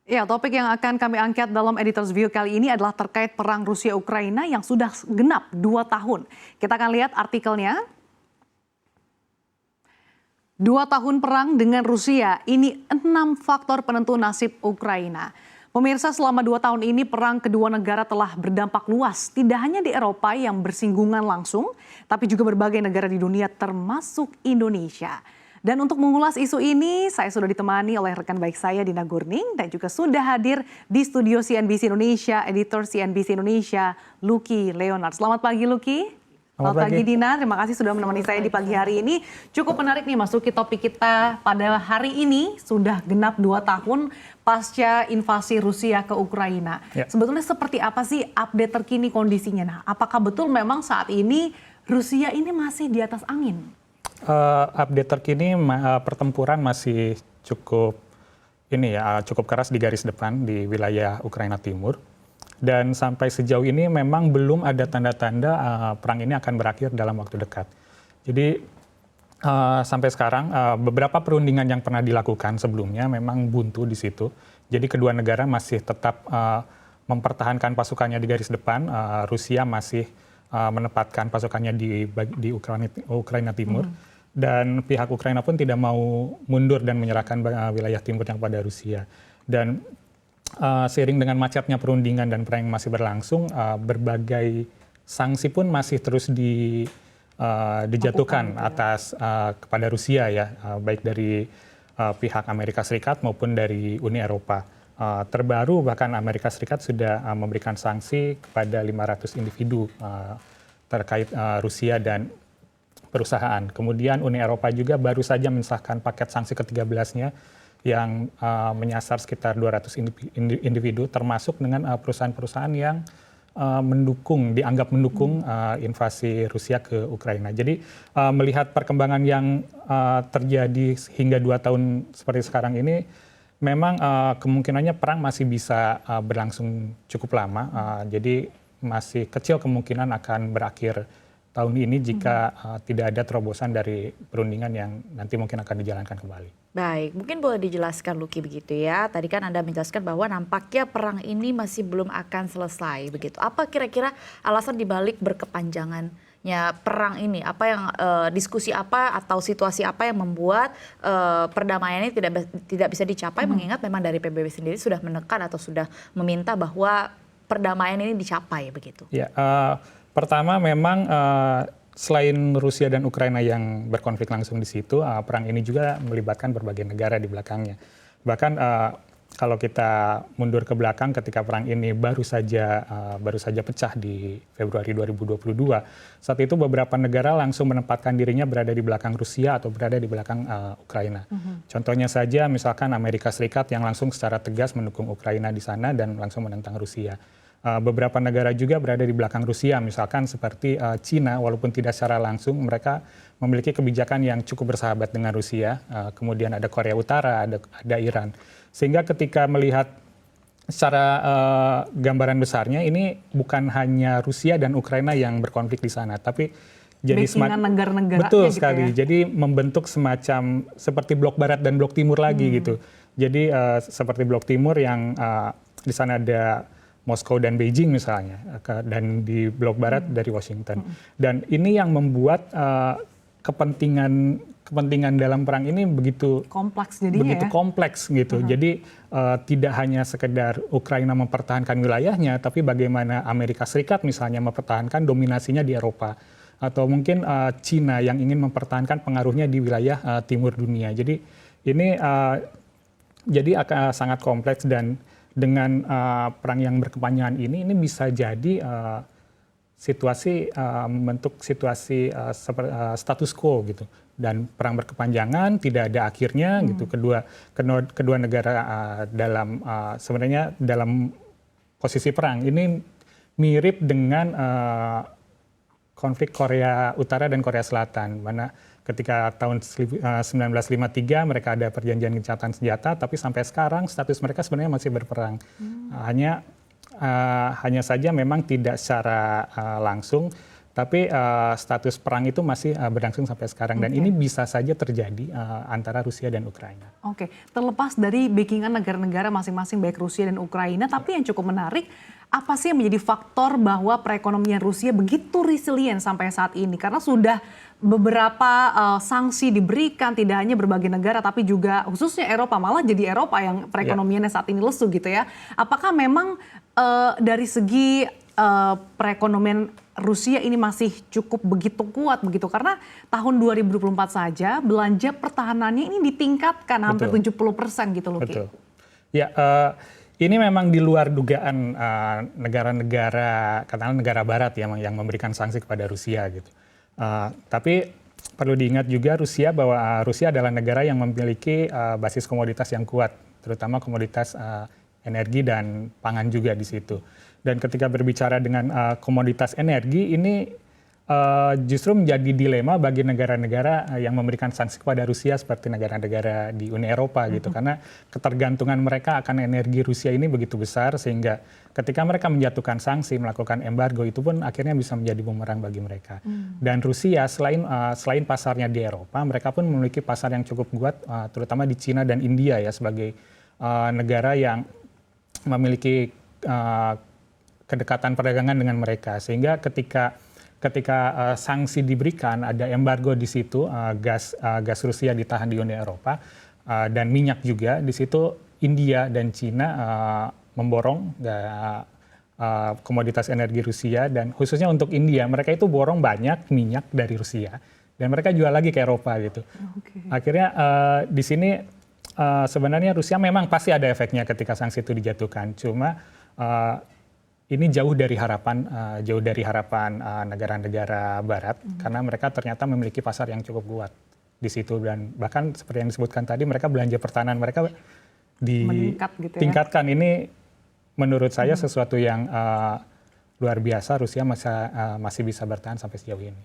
Ya, topik yang akan kami angkat dalam Editor's View kali ini adalah terkait perang Rusia-Ukraina yang sudah genap 2 tahun. Kita akan lihat artikelnya. 2 tahun perang dengan Rusia, ini 6 faktor penentu nasib Ukraina. Pemirsa, selama 2 tahun ini perang kedua negara telah berdampak luas, tidak hanya di Eropa yang bersinggungan langsung, tapi juga berbagai negara di dunia termasuk Indonesia. Dan untuk mengulas isu ini, saya sudah ditemani oleh rekan baik saya Dina Gurning dan juga sudah hadir di studio CNBC Indonesia, editor CNBC Indonesia, Lucky Leonard. Selamat pagi Lucky. Selamat pagi Dina, terima kasih sudah menemani saya di pagi hari ini. Cukup menarik nih masuki topik kita pada hari ini, sudah genap 2 tahun pasca invasi Rusia ke Ukraina. Ya. Sebetulnya seperti apa sih update terkini kondisinya? Nah, apakah betul memang saat ini Rusia ini masih di atas angin? Update terkini pertempuran masih cukup cukup keras di garis depan di wilayah Ukraina Timur, dan sampai sejauh ini memang belum ada tanda-tanda perang ini akan berakhir dalam waktu dekat. Jadi sampai sekarang beberapa perundingan yang pernah dilakukan sebelumnya memang buntu di situ. Jadi kedua negara masih tetap mempertahankan pasukannya di garis depan. Rusia masih menempatkan pasukannya di Ukraina Timur. Dan pihak Ukraina pun tidak mau mundur dan menyerahkan wilayah timur yang pada Rusia. Dan seiring dengan macetnya perundingan dan perang yang masih berlangsung, berbagai sanksi pun masih terus dijatuhkan kepada Rusia ya, baik dari pihak Amerika Serikat maupun dari Uni Eropa. Terbaru bahkan Amerika Serikat sudah memberikan sanksi kepada 500 individu terkait Rusia dan perusahaan. Kemudian Uni Eropa juga baru saja mensahkan paket sanksi ke-13-nya yang menyasar sekitar 200 individu, termasuk dengan perusahaan-perusahaan yang dianggap mendukung invasi Rusia ke Ukraina. Jadi melihat perkembangan yang terjadi hingga 2 tahun seperti sekarang ini, memang kemungkinannya perang masih bisa berlangsung cukup lama. Jadi masih kecil kemungkinan akan berakhir tahun ini jika tidak ada terobosan dari perundingan yang nanti mungkin akan dijalankan kembali. Baik, mungkin boleh dijelaskan Lucky begitu ya. Tadi kan Anda menjelaskan bahwa nampaknya perang ini masih belum akan selesai begitu. Apa kira-kira alasan dibalik berkepanjangannya perang ini? Apa yang diskusi apa atau situasi apa yang membuat perdamaian ini tidak bisa dicapai? Mengingat memang dari PBB sendiri sudah menekan atau sudah meminta bahwa perdamaian ini dicapai begitu. Ya, pertama memang selain Rusia dan Ukraina yang berkonflik langsung di situ, perang ini juga melibatkan berbagai negara di belakangnya. Bahkan kalau kita mundur ke belakang ketika perang ini baru saja pecah di Februari 2022, saat itu beberapa negara langsung menempatkan dirinya berada di belakang Rusia atau berada di belakang Ukraina. Contohnya saja misalkan Amerika Serikat yang langsung secara tegas mendukung Ukraina di sana dan langsung menentang Rusia. Beberapa negara juga berada di belakang Rusia, misalkan seperti Cina, walaupun tidak secara langsung, mereka memiliki kebijakan yang cukup bersahabat dengan Rusia. Kemudian ada Korea Utara, ada Iran. Sehingga ketika melihat secara gambaran besarnya, ini bukan hanya Rusia dan Ukraina yang berkonflik di sana, tapi jadi negara-negara betul gitu sekali. Ya? Jadi membentuk semacam seperti blok barat dan blok timur lagi gitu. Jadi seperti blok timur yang di sana ada Moskow dan Beijing misalnya, dan di blok barat dari Washington. Dan ini yang membuat kepentingan dalam perang ini begitu kompleks jadinya, kompleks gitu. Jadi tidak hanya sekedar Ukraina mempertahankan wilayahnya, tapi bagaimana Amerika Serikat misalnya mempertahankan dominasinya di Eropa, atau mungkin Cina yang ingin mempertahankan pengaruhnya di wilayah timur dunia. Jadi ini akan sangat kompleks, dan dengan perang yang berkepanjangan ini bisa jadi membentuk situasi status quo gitu, dan perang berkepanjangan tidak ada akhirnya gitu. Kedua negara sebenarnya dalam posisi perang ini mirip dengan konflik Korea Utara dan Korea Selatan, mana ketika tahun 1953 mereka ada perjanjian gencatan senjata, tapi sampai sekarang status mereka sebenarnya masih berperang. Hanya saja memang tidak secara langsung Tapi status perang itu masih berlangsung sampai sekarang dan ini bisa saja terjadi antara Rusia dan Ukraina. Oke, terlepas dari backingan negara-negara masing-masing baik Rusia dan Ukraina, tapi yang cukup menarik, apa sih yang menjadi faktor bahwa perekonomian Rusia begitu resilient sampai saat ini? Karena sudah beberapa sanksi diberikan, tidak hanya berbagai negara, tapi juga khususnya Eropa, malah jadi Eropa yang perekonomiannya saat ini lesu gitu ya. Apakah memang dari segi perekonomian Rusia ini masih cukup begitu kuat begitu? Karena tahun 2024 saja belanja pertahanannya ini ditingkatkan hampir 70% gitu loh. Betul. Ya, ini memang di luar dugaan negara-negara, katakanlah negara barat yang memberikan sanksi kepada Rusia gitu. Tapi perlu diingat juga bahwa Rusia adalah negara yang memiliki basis komoditas yang kuat, terutama komoditas energi dan pangan juga di situ. Dan ketika berbicara dengan komoditas energi ini justru menjadi dilema bagi negara-negara yang memberikan sanksi kepada Rusia seperti negara-negara di Uni Eropa gitu, karena ketergantungan mereka akan energi Rusia ini begitu besar sehingga ketika mereka menjatuhkan sanksi, melakukan embargo itu pun akhirnya bisa menjadi bumerang bagi mereka. Dan Rusia selain pasarnya di Eropa, mereka pun memiliki pasar yang cukup kuat, terutama di Cina dan India ya sebagai negara yang memiliki kedekatan perdagangan dengan mereka, sehingga ketika sanksi diberikan, ada embargo di situ, gas Rusia ditahan di Uni Eropa dan minyak juga di situ, India dan Cina memborong komoditas energi Rusia, dan khususnya untuk India mereka itu borong banyak minyak dari Rusia dan mereka jual lagi ke Eropa gitu. Akhirnya di sini sebenarnya Rusia memang pasti ada efeknya ketika sanksi itu dijatuhkan, cuma ini jauh dari harapan negara-negara Barat karena mereka ternyata memiliki pasar yang cukup kuat di situ, dan bahkan seperti yang disebutkan tadi mereka belanja pertahanan mereka ditingkatkan. Ini menurut saya sesuatu yang luar biasa. Rusia masih bisa bertahan sampai sejauh ini.